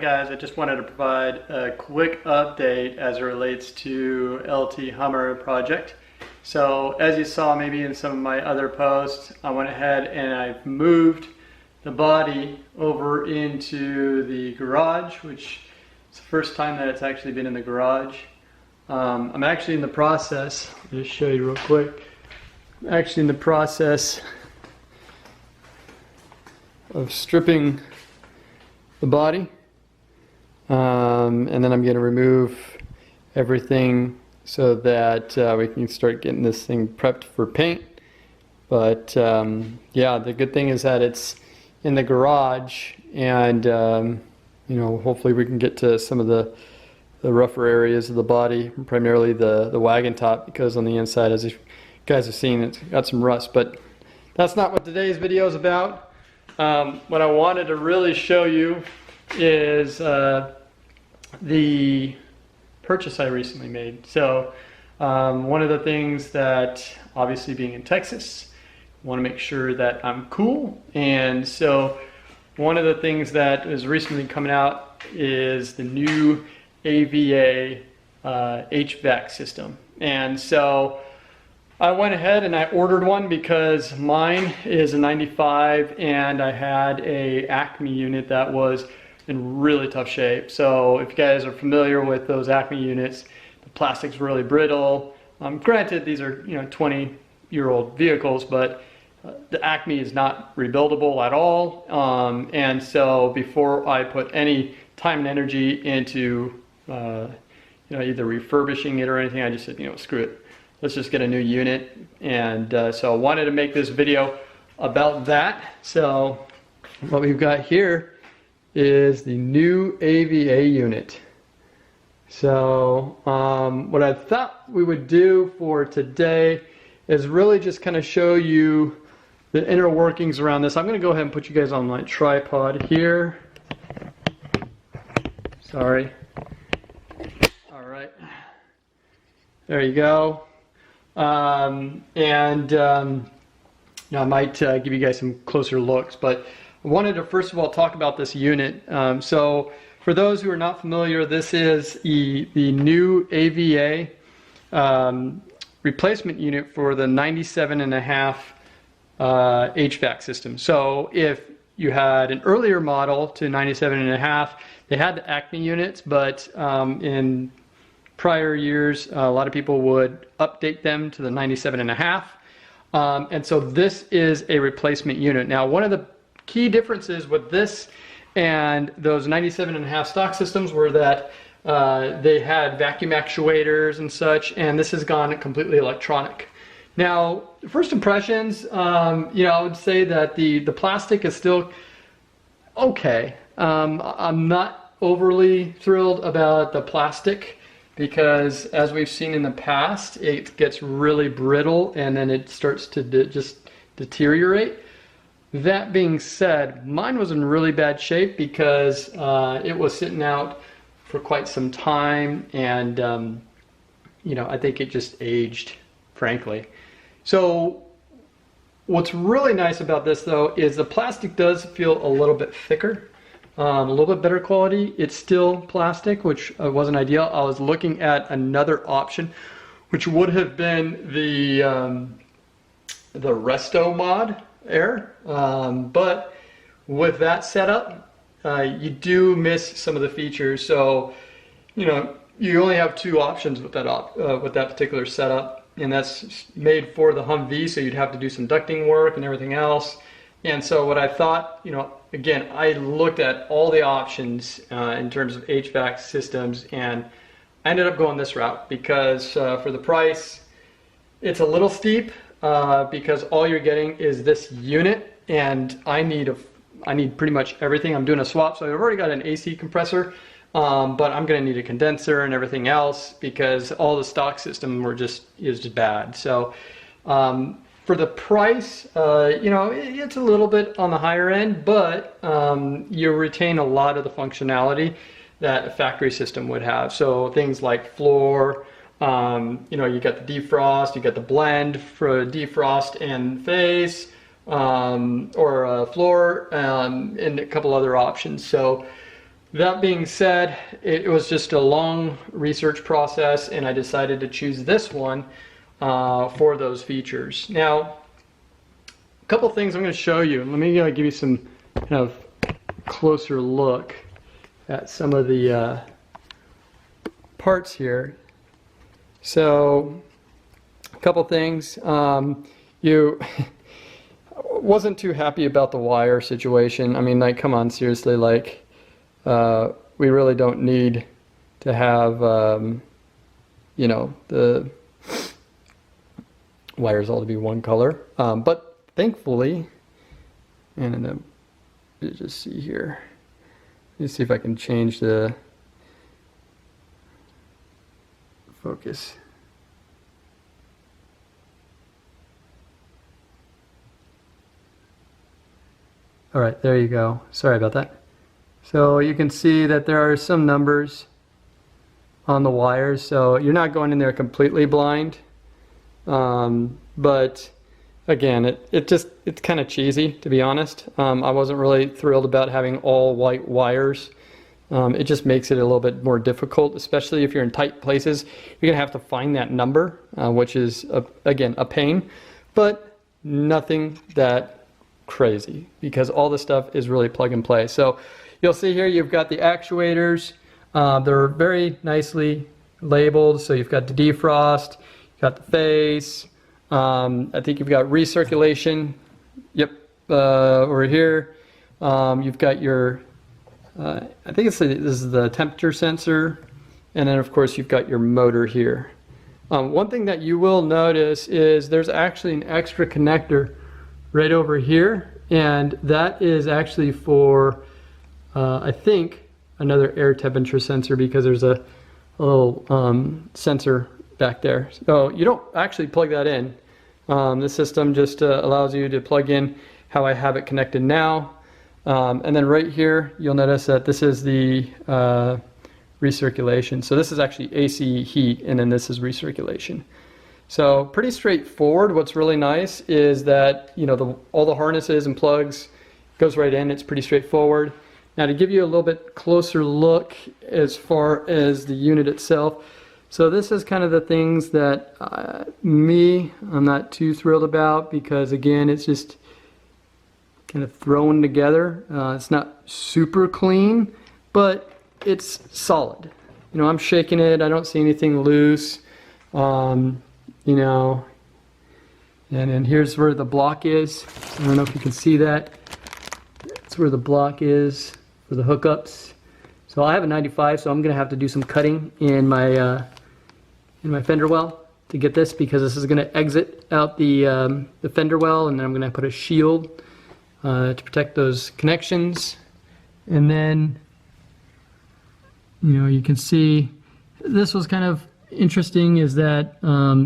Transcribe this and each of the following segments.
guys, I just wanted to provide a quick update as it relates to LT Hummer project. So as you saw maybe in some of my other posts, I went ahead and I've moved the body over into the garage, which is the first time that it's actually been in the garage. I'm actually in the process, I'll just show you real quick, I'm actually in the process of stripping the body, and then I'm going to remove everything so that we can start getting this thing prepped for paint. But yeah, the good thing is that it's in the garage, and you know, hopefully we can get to some of the rougher areas of the body, primarily the wagon top, because on the inside, as you guys have seen, it's got some rust. But that's not what today's video is about. What I wanted to really show you is the purchase I recently made. So one of the things that, obviously being in Texas, I want to make sure that I'm cool, and so one of the things that is recently coming out is the new AVA HVAC system. And so I went ahead and I ordered one because mine is a 95 and I had a Acme unit that was in really tough shape. So if you guys are familiar with those Acme units, the plastic's really brittle. Granted, these are 20-year-old vehicles, but the Acme is not rebuildable at all. And so before I put any time and energy into either refurbishing it or anything, I just said, screw it. Let's just get a new unit. And so I wanted to make this video about that. So what we've got here is the new AVA unit. So what I thought we would do for today is really just kind of show you the inner workings around this. I'm going to go ahead and put you guys on my tripod here. Sorry. All right. There you go. I might give you guys some closer looks, but I wanted to first of all talk about this unit. So for those who are not familiar, this is the new AVA replacement unit for the 97.5 HVAC system. So if you had an earlier model to 97.5, they had the Acme units, but in prior years, a lot of people would update them to the 97.5. And so this is a replacement unit. Now, one of the key differences with this and those 97.5 stock systems were that they had vacuum actuators and such, and this has gone completely electronic. Now, first impressions, I would say that the plastic is still okay. I'm not overly thrilled about the plastic, because as we've seen in the past, it gets really brittle and then it starts to just deteriorate. That being said, mine was in really bad shape because it was sitting out for quite some time, and I think it just aged, frankly. So what's really nice about this though is the plastic does feel a little bit thicker. A little bit better quality. It's still plastic, which wasn't ideal. I was looking at another option, which would have been the Resto Mod Air, but with that setup, you do miss some of the features. So, you only have two options with that particular setup, and that's made for the Humvee. So you'd have to do some ducting work and everything else. And so what I thought, again, I looked at all the options in terms of HVAC systems, and I ended up going this route because for the price, it's a little steep because all you're getting is this unit, and I need pretty much everything. I'm doing a swap, so I've already got an AC compressor, but I'm going to need a condenser and everything else because all the stock system is just bad. So. For the price, it's a little bit on the higher end, but you retain a lot of the functionality that a factory system would have. So things like floor, you got the defrost, you got the blend for defrost and face, or floor, and a couple other options. So that being said, it was just a long research process, and I decided to choose this one for those features. Now, a couple things I'm going to show you. Let me give you some kind of closer look at some of the parts here. So, a couple things. You wasn't too happy about the wire situation. I mean, like, come on, seriously, like, we really don't need to have, you know, the wires all to be one color. But thankfully, and then just see here. Let's see if I can change the focus. All right, there you go. Sorry about that. So you can see that there are some numbers on the wires, so you're not going in there completely blind. But again, it's kind of cheesy, to be honest. I wasn't really thrilled about having all white wires. It just makes it a little bit more difficult, especially if you're in tight places. You're gonna have to find that number, which is again a pain, but nothing that crazy, because all the stuff is really plug and play. So you'll see here you've got the actuators. They're very nicely labeled. So you've got the defrost, you've got the face. I think you've got recirculation. Yep, over here. You've got your, I think this is the temperature sensor. And then of course you've got your motor here. One thing that you will notice is there's actually an extra connector right over here, and that is actually for I think another air temperature sensor, because there's a little sensor back there. So you don't actually plug that in. The system just allows you to plug in how I have it connected now. And then right here you'll notice that this is the recirculation. So this is actually AC heat, and then this is recirculation. So pretty straightforward. What's really nice is that, you know, all the harnesses and plugs goes right in. It's pretty straightforward. Now, to give you a little bit closer look as far as the unit itself, so this is kind of the things that I'm not too thrilled about, because again, it's just kind of thrown together. It's not super clean, but it's solid. You know, I'm shaking it. I don't see anything loose. You know, and then here's where the block is. I don't know if you can see that. That's where the block is for the hookups. So I have a 95, so I'm gonna have to do some cutting in my fender well to get this, because this is gonna exit out the fender well, and then I'm gonna put a shield to protect those connections. And then, you know, you can see this was kind of interesting, is that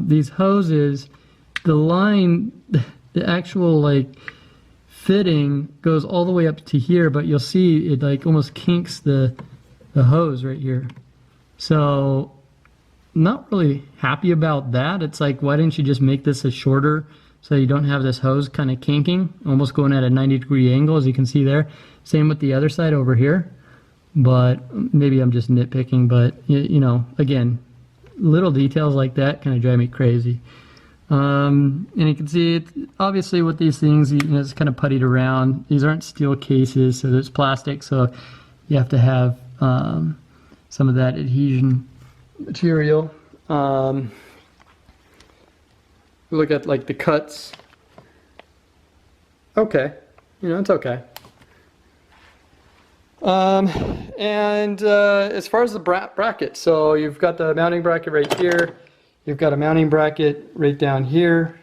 these hoses, the line, the actual like fitting goes all the way up to here, but you'll see it like almost kinks the hose right here. So I'm not really happy about that. It's like, why didn't you just make this a shorter so you don't have this hose kind of kinking, almost going at a 90-degree angle, as you can see there. Same with the other side over here. But maybe I'm just nitpicking, but you know, again, little details like that kind of drive me crazy. And you can see it, obviously with these things, you know, it's kind of puttied around. These aren't steel cases, so there's plastic, so you have to have some of that adhesion material. Look at like the cuts. Okay, you know, it's okay. And as far as the bracket, so you've got the mounting bracket right here. You've got a mounting bracket right down here.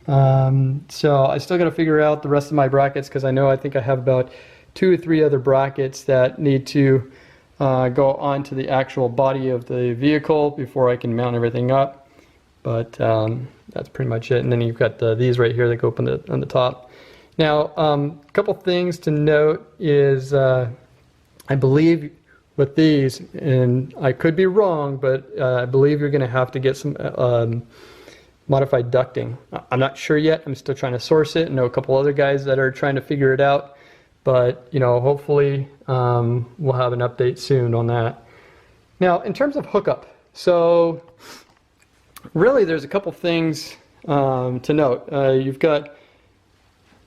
So I still got to figure out the rest of my brackets, because I think I have about 2 or 3 other brackets that need to go onto the actual body of the vehicle before I can mount everything up. But that's pretty much it. And then you've got these right here that go up on the top. Now, a couple things to note is I believe with these, and I could be wrong, but I believe you're going to have to get some modified ducting. I'm not sure yet. I'm still trying to source it. I know a couple other guys that are trying to figure it out. But, you know, hopefully we'll have an update soon on that. Now, in terms of hookup, so really there's a couple things to note. You've got a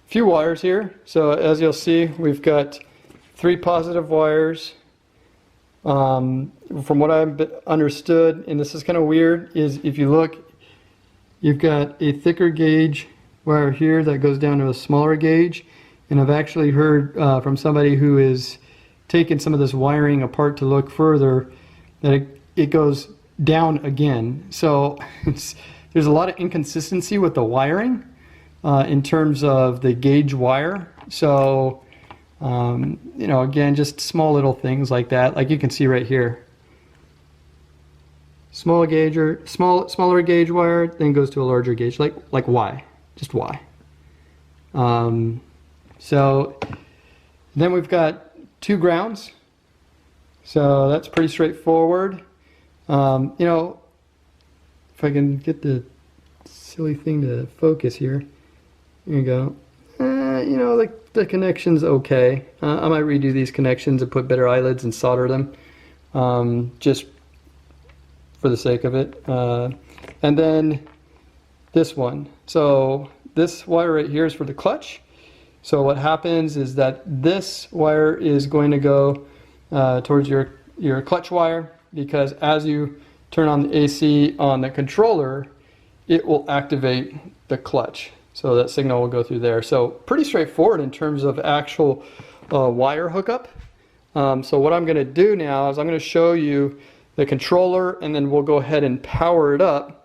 few wires here. So as you'll see, we've got 3 positive wires. From what I've understood, and this is kind of weird, is if you look, you've got a thicker gauge wire here that goes down to a smaller gauge. And I've actually heard from somebody who is taking some of this wiring apart to look further that it goes down again. So there's a lot of inconsistency with the wiring in terms of the gauge wire. So you know, again, just small little things like that, like you can see right here. Smaller gauge wire, then goes to a larger gauge, like Y, just Y. So then we've got 2 grounds, so that's pretty straightforward. You know, if I can get the silly thing to focus here, there you go. You know, the connection's okay. I might redo these connections and put better eyelids and solder them, just for the sake of it. And then this one. So this wire right here is for the clutch. So what happens is that this wire is going to go towards your clutch wire, because as you turn on the AC on the controller, it will activate the clutch. So that signal will go through there. So pretty straightforward in terms of actual wire hookup. So what I'm going to do now is I'm going to show you the controller, and then we'll go ahead and power it up.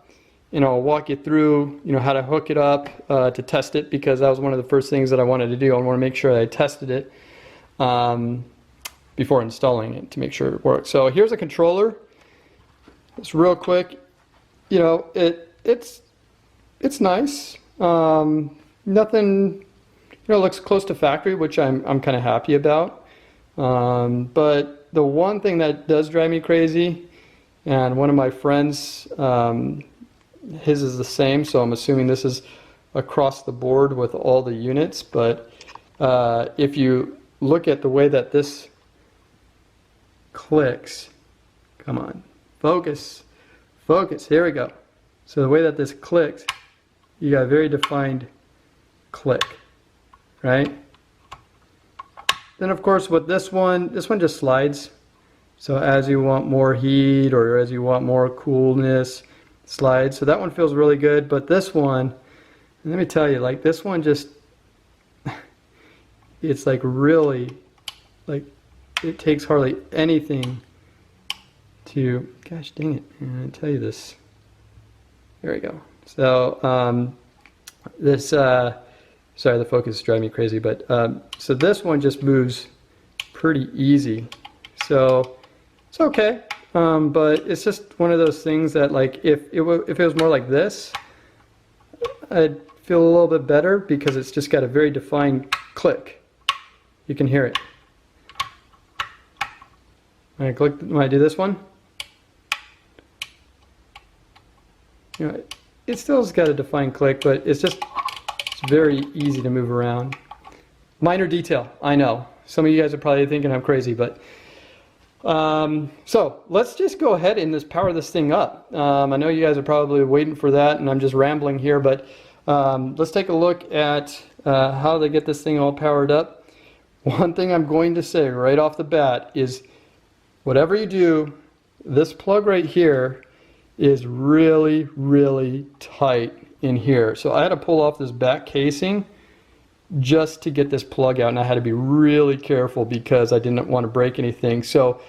And I'll walk you through, you know, how to hook it up to test it, because that was one of the first things that I wanted to do. I want to make sure I tested it before installing it to make sure it works. So here's a controller. Just real quick, you know, it's nice. Nothing, you know, looks close to factory, which I'm kind of happy about. But the one thing that does drive me crazy, and one of my friends, his is the same, so I'm assuming this is across the board with all the units, but if you look at the way that this clicks, come on, focus, here we go. So the way that this clicks, you got a very defined click, right? Then of course with this one just slides. So as you want more heat or as you want more coolness, slides. So that one feels really good, but this one, let me tell you, like this one just, it's like really, like it takes hardly anything to, gosh dang it, I'm gonna tell you this. There we go. So this, sorry, the focus is driving me crazy, but so this one just moves pretty easy. So it's okay. But it's just one of those things that, like, if it was more like this, I'd feel a little bit better, because it's just got a very defined click. You can hear it. When I do this one, you know, it still's got a defined click, but it's very easy to move around. Minor detail, I know. Some of you guys are probably thinking I'm crazy, but so let's just go ahead and just power this thing up. I know you guys are probably waiting for that, and I'm just rambling here, but let's take a look at how to get this thing all powered up. One thing I'm going to say right off the bat is, whatever you do, this plug right here is really, really tight in here. So I had to pull off this back casing just to get this plug out, and I had to be really careful because I didn't want to break anything. So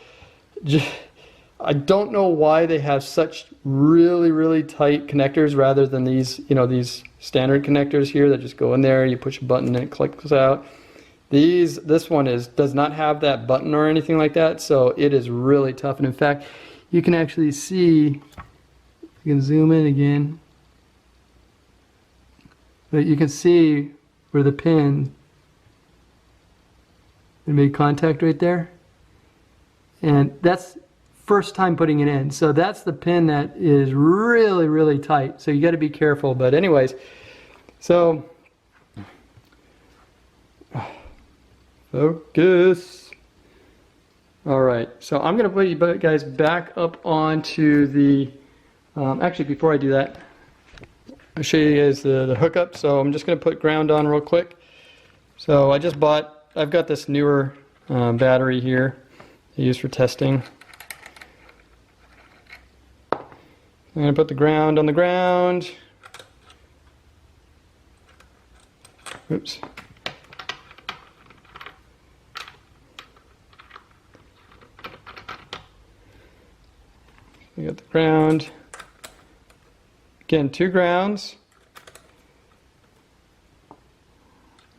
I don't know why they have such really, really tight connectors rather than these, you know, these standard connectors here that just go in there, you push a button and it clicks out. This one does not have that button or anything like that, so it is really tough. And in fact, you can actually see, you can zoom in again, but you can see where the pin, it made contact right there, and that's first time putting it in. So that's the pin that is really, really tight, so you got to be careful. But anyways, so focus. All right, so I'm gonna put you guys back up onto the, actually before I do that, I'll show you guys the hookup. So I'm just gonna put ground on real quick. So I've got this newer battery here I use for testing. I'm gonna put the ground on the ground. Oops. We got the ground. Again, 2 grounds.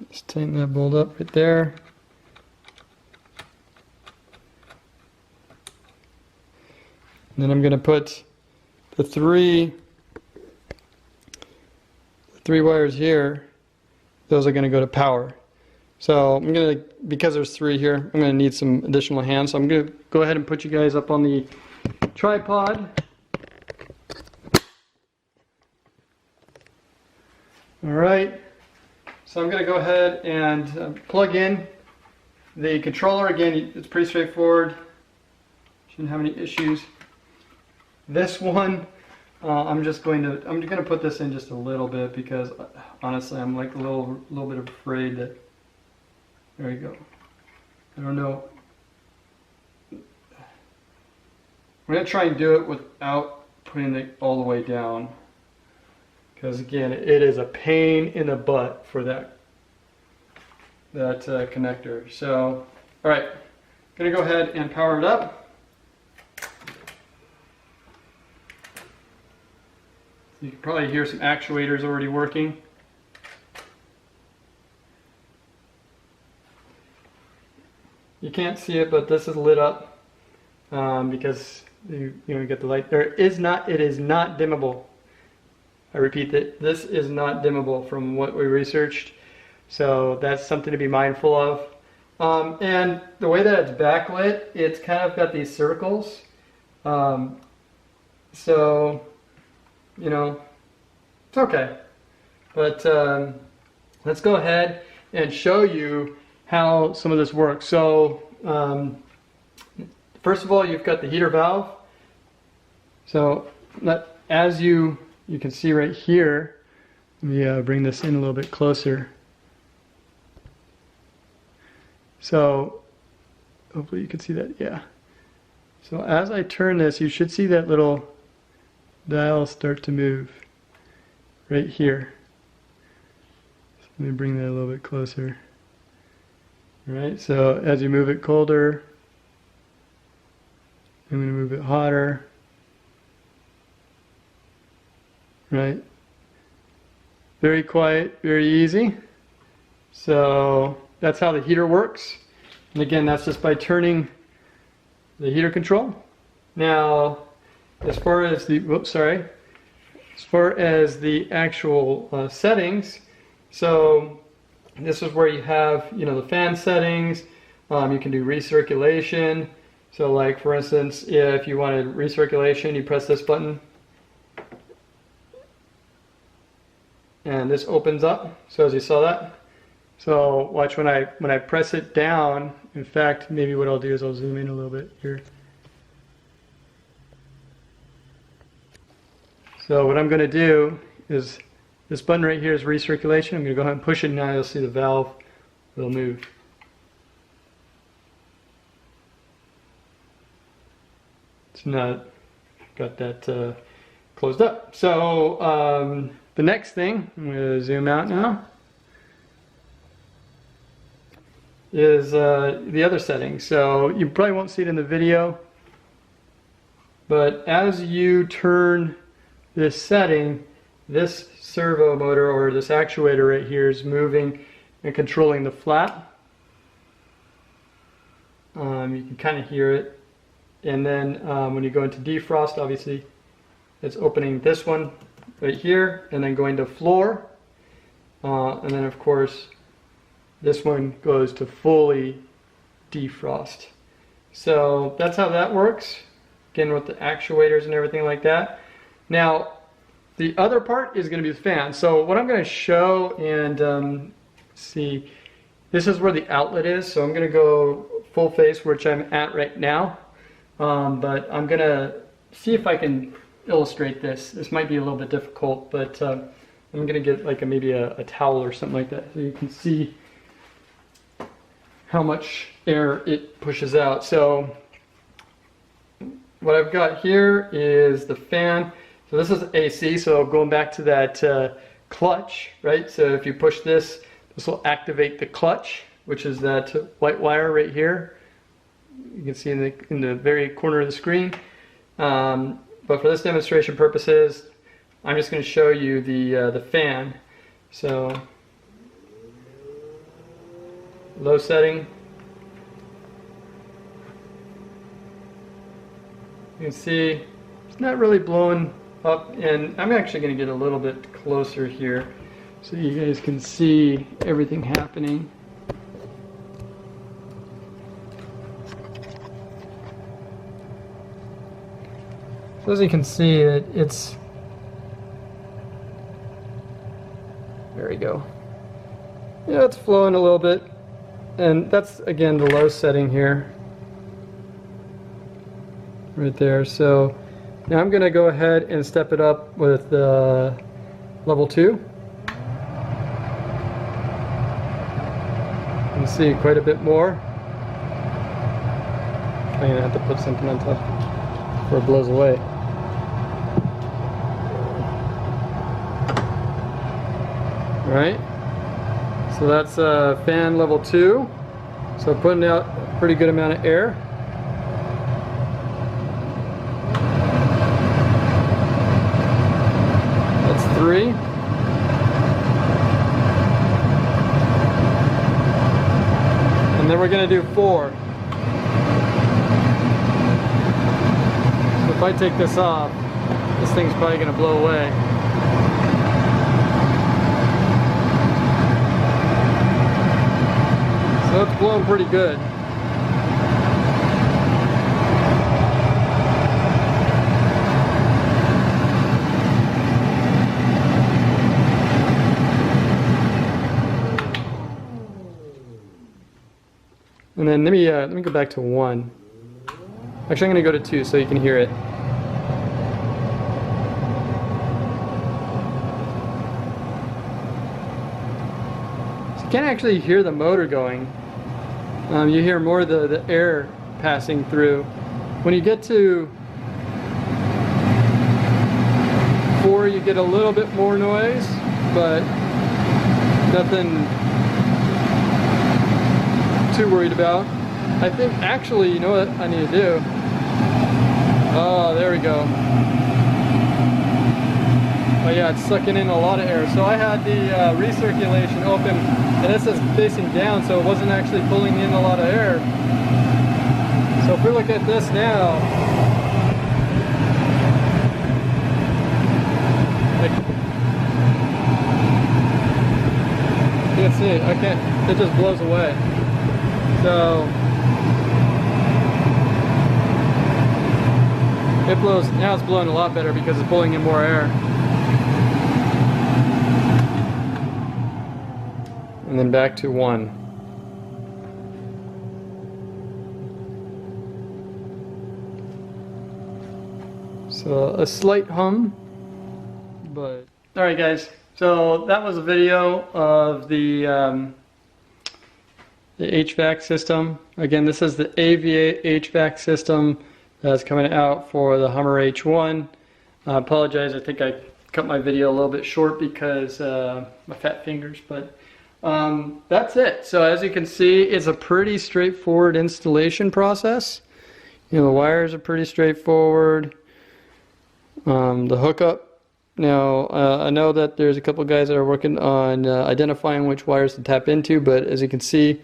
Just tighten that bolt up right there. And then I'm going to put the three wires here. Those are going to go to power. So I'm going to, because there's 3 here, I'm going to need some additional hands. So I'm going to go ahead and put you guys up on the tripod. All right, so I'm going to go ahead and plug in the controller. Again, it's pretty straightforward. Shouldn't have any issues. This one, I'm going to put this in just a little bit because honestly, I'm like a little bit afraid that. There you go. I don't know. I'm going to try and do it without putting it all the way down. Because again, it is a pain in the butt for that connector. So, all right, going to go ahead and power it up. You can probably hear some actuators already working. You can't see it, but this is lit up because you get the light. It is not dimmable. I repeat that this is not dimmable from what we researched, so that's something to be mindful of. And the way that it's backlit, it's kind of got these circles. So, it's okay. But let's go ahead and show you how some of this works. So, first of all, you've got the heater valve. So, as you can see right here, let me bring this in a little bit closer. So, hopefully you can see that, yeah. So as I turn this, you should see that little dial start to move right here. So let me bring that a little bit closer. All right, so as you move it colder, I'm going to move it hotter. Right? Very quiet, very easy. So that's how the heater works. And again, that's just by turning the heater control. Now, as far as the actual settings, so this is where you have, the fan settings. You can do recirculation. So like for instance, if you wanted recirculation, you press this button. And this opens up, so as you saw that. So watch when I press it down. In fact, maybe what I'll do is I'll zoom in a little bit here. So what I'm going to do is this button right here is recirculation. I'm going to go ahead and push it, and now you'll see the valve will move. It's not got that closed up. So the next thing, I'm going to zoom out now, is the other settings. So you probably won't see it in the video, but as you turn this setting, this servo motor or this actuator right here is moving and controlling the flap. You can kind of hear it. And then when you go into defrost, obviously it's opening this one right here and then going to floor. And then of course this one goes to fully defrost. So that's how that works. Again, with the actuators and everything like that. Now, the other part is going to be the fan. So what I'm going to show and see this is where the outlet is, so I'm going to go full face, which I'm at right now. But I'm going to see if I can illustrate this. This might be a little bit difficult, but I'm going to get like maybe a towel or something like that so you can see how much air it pushes out. So what I've got here is the fan. So this is AC, so going back to that clutch, right? So if you push this, this will activate the clutch, which is that white wire right here. You can see in the very corner of the screen. But for this demonstration purposes, I'm just going to show you the fan. So low setting. You can see it's not really blowing up, and I'm actually going to get a little bit closer here so you guys can see everything happening. So as you can see, it's there we go. Yeah, it's flowing a little bit, and that's again the low setting here, right there. So now I'm going to go ahead and step it up with level 2. You can see quite a bit more. I'm going to have to put something on top before it blows away. Alright, so that's fan level 2. So putting out a pretty good amount of air. That's 3. And then we're going to do 4. So if I take this off, this thing's probably going to blow away. So it's blowing pretty good. And then let me go back to 1. Actually, I'm going to go to 2 so you can hear it. So you can't actually hear the motor going. You hear more of the air passing through. When you get to 4, you get a little bit more noise, but nothing too worried about. I think actually, you know what I need to do? Oh, there we go. Oh yeah, it's sucking in a lot of air. So I had the recirculation open, and this is facing down, so it wasn't actually pulling in a lot of air. So if we look at this now, you can see, it just blows away. So it blows, now it's blowing a lot better because it's pulling in more air. And then back to 1. So a slight hum, but alright guys, so that was a video of the HVAC system. Again, this is the AVA HVAC system that's coming out for the Hummer H1. I apologize, I think I cut my video a little bit short because my fat fingers, but that's it. So as you can see, it's a pretty straightforward installation process. You know, the wires are pretty straightforward. The hookup. Now, I know that there's a couple guys that are working on identifying which wires to tap into, but as you can see,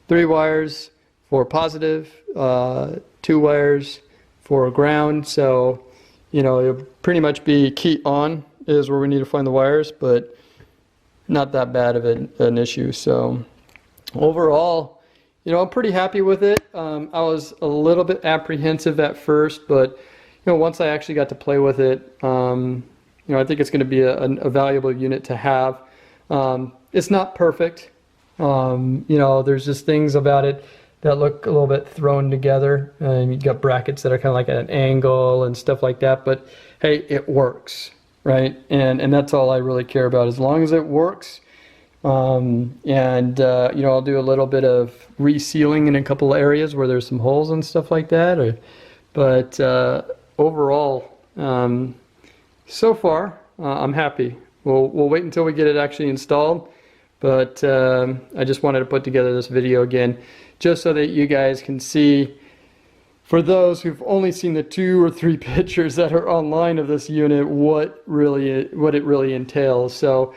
3 wires for positive, 2 wires for ground. So, you know, it'll pretty much be key on is where we need to find the wires, but not that bad of an issue. So overall, you know, I'm pretty happy with it. I was a little bit apprehensive at first, but you know, once I actually got to play with it, you know, I think it's going to be a valuable unit to have. It's not perfect. You know, there's just things about it that look a little bit thrown together. You've got brackets that are kind of like at an angle and stuff like that, but hey, it works, right? And that's all I really care about. As long as it works, you know, I'll do a little bit of resealing in a couple areas where there's some holes and stuff like that. But overall, so far, I'm happy. We'll wait until we get it actually installed. But I just wanted to put together this video again, just so that you guys can see, for those who've only seen the 2 or 3 pictures that are online of this unit, what it really entails. So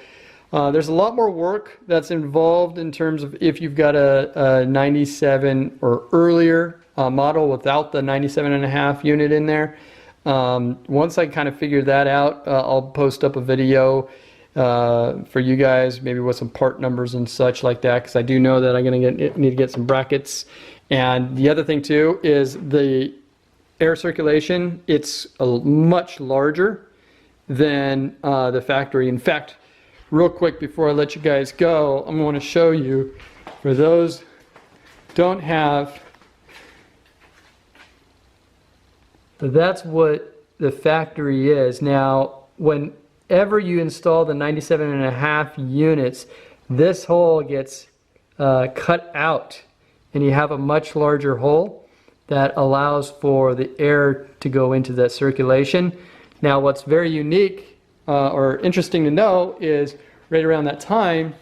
there's a lot more work that's involved in terms of if you've got a 97 or earlier model without the 97.5 unit in there. Once I kind of figure that out, I'll post up a video for you guys, maybe with some part numbers and such like that, because I do know that I'm going to need to get some brackets. And the other thing too is the air circulation. It's much larger than the factory. In fact, real quick before I let you guys go, I'm going to show you, for those who don't have, that's what the factory is. Now, whenever you install the 97.5 units, this hole gets cut out, and you have a much larger hole that allows for the air to go into that circulation. Now, what's very unique or interesting to know is right around that time,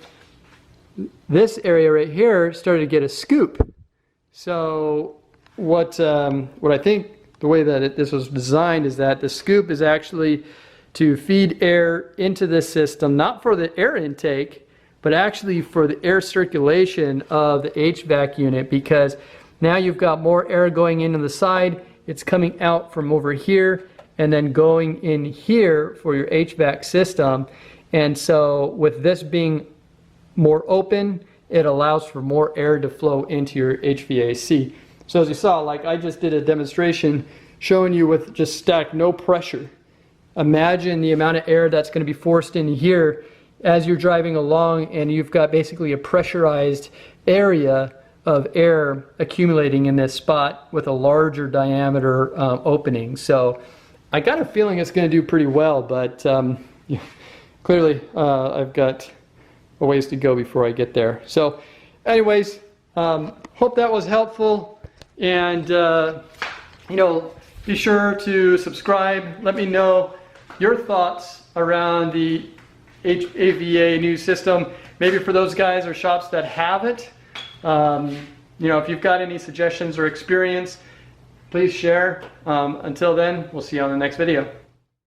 this area right here started to get a scoop. So what I think the way that this was designed is that the scoop is actually to feed air into the system, not for the air intake, but actually for the air circulation of the HVAC unit, because now you've got more air going into the side, it's coming out from over here and then going in here for your HVAC system. And so with this being more open, it allows for more air to flow into your HVAC. So as you saw, like I just did a demonstration showing you with just stacked no pressure. Imagine the amount of air that's going to be forced in here as you're driving along, and you've got basically a pressurized area of air accumulating in this spot with a larger diameter opening. So I got a feeling it's going to do pretty well, but yeah, clearly I've got a ways to go before I get there. So anyways, hope that was helpful, and you know, be sure to subscribe. Let me know your thoughts around the AVA new system. Maybe for those guys or shops that have it, you know, if you've got any suggestions or experience, please share. Until then, we'll see you on the next video.